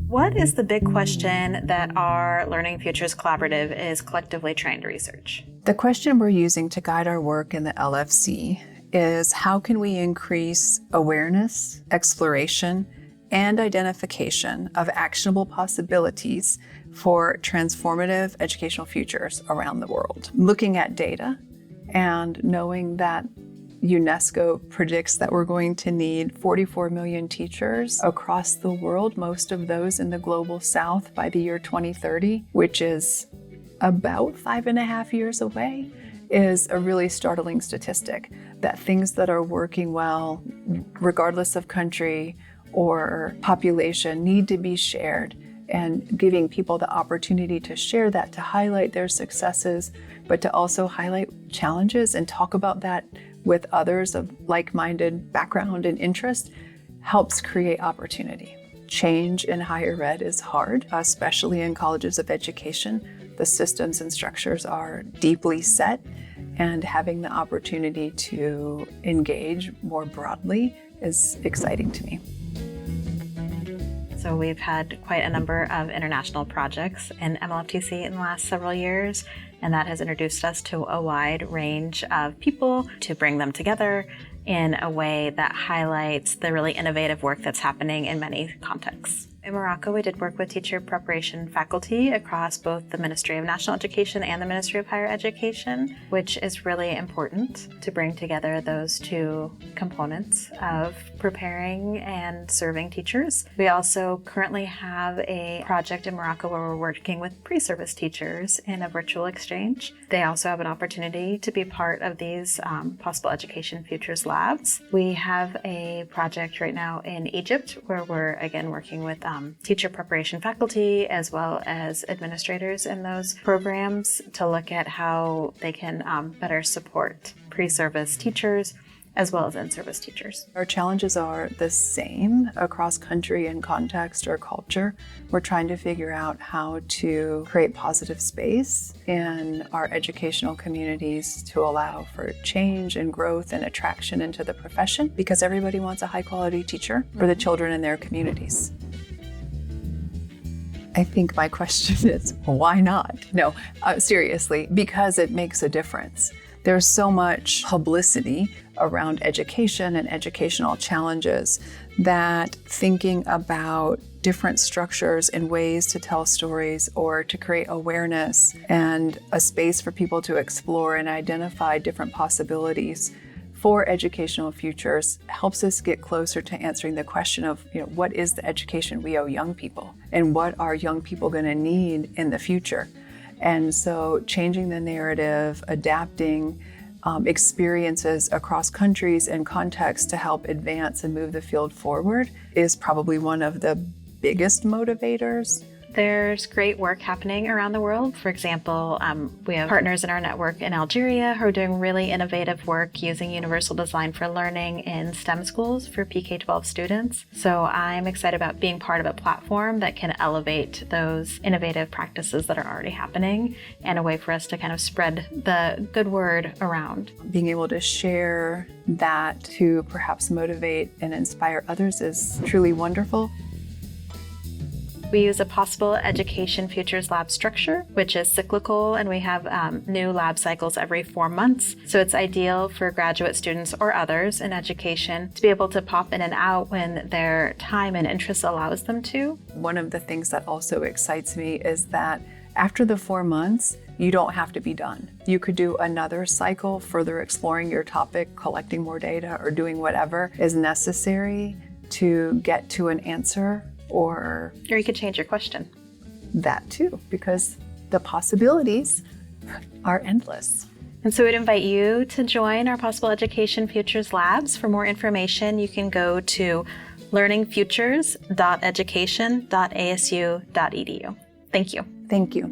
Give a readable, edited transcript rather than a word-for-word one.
What is the big question that our Learning Futures Collaborative is collectively trying to research? The question we're using to guide our work in the LFC is how can we increase awareness, exploration, and identification of actionable possibilities for transformative educational futures around the world. Looking at data and knowing that UNESCO predicts that we're going to need 44 million teachers across the world, most of those in the global south by the year 2030, which is about 5.5 years away, is a really startling statistic. That things that are working well, regardless of country or population, need to be shared, and giving people the opportunity to share that, to highlight their successes, but to also highlight challenges and talk about that with others of like-minded background and interest helps create opportunity. Change in higher ed is hard, especially in colleges of education. The systems and structures are deeply set, and having the opportunity to engage more broadly is exciting to me. So we've had quite a number of international projects in MLFTC in the last several years, and that has introduced us to a wide range of people to bring them together in a way that highlights the really innovative work that's happening in many contexts. In Morocco, we did work with teacher preparation faculty across both the Ministry of National Education and the Ministry of Higher Education, which is really important to bring together those two components of preparing and serving teachers. We also currently have a project in Morocco where we're working with pre-service teachers in a virtual exchange. They also have an opportunity to be part of these Possible Education Futures Labs. We have a project right now in Egypt where we're again working with teacher preparation faculty as well as administrators in those programs to look at how they can better support pre-service teachers as well as in-service teachers. Our challenges are the same across country and context or culture. We're trying to figure out how to create positive space in our educational communities to allow for change and growth and attraction into the profession, because everybody wants a high-quality teacher for the children in their communities. I think my question is, why not? No, seriously, because it makes a difference. There's so much publicity around education and educational challenges that thinking about different structures and ways to tell stories or to create awareness and a space for people to explore and identify different possibilities for educational futures helps us get closer to answering the question of, what is the education we owe young people and what are young people going to need in the future? And so changing the narrative, adapting experiences across countries and contexts to help advance and move the field forward is probably one of the biggest motivators. There's great work happening around the world. For example, we have partners in our network in Algeria who are doing really innovative work using universal design for learning in STEM schools for PK-12 students. So I'm excited about being part of a platform that can elevate those innovative practices that are already happening and a way for us to kind of spread the good word around. Being able to share that to perhaps motivate and inspire others is truly wonderful. We use a Possible Education Futures Lab structure, which is cyclical, and we have new lab cycles every 4 months. So it's ideal for graduate students or others in education to be able to pop in and out when their time and interest allows them to. One of the things that also excites me is that after the 4 months, you don't have to be done. You could do another cycle, further exploring your topic, collecting more data, or doing whatever is necessary to get to an answer. Or you could change your question. That too, because the possibilities are endless. And so we'd invite you to join our Possible Education Futures Labs. For more information, you can go to learningfutures.education.asu.edu. Thank you. Thank you.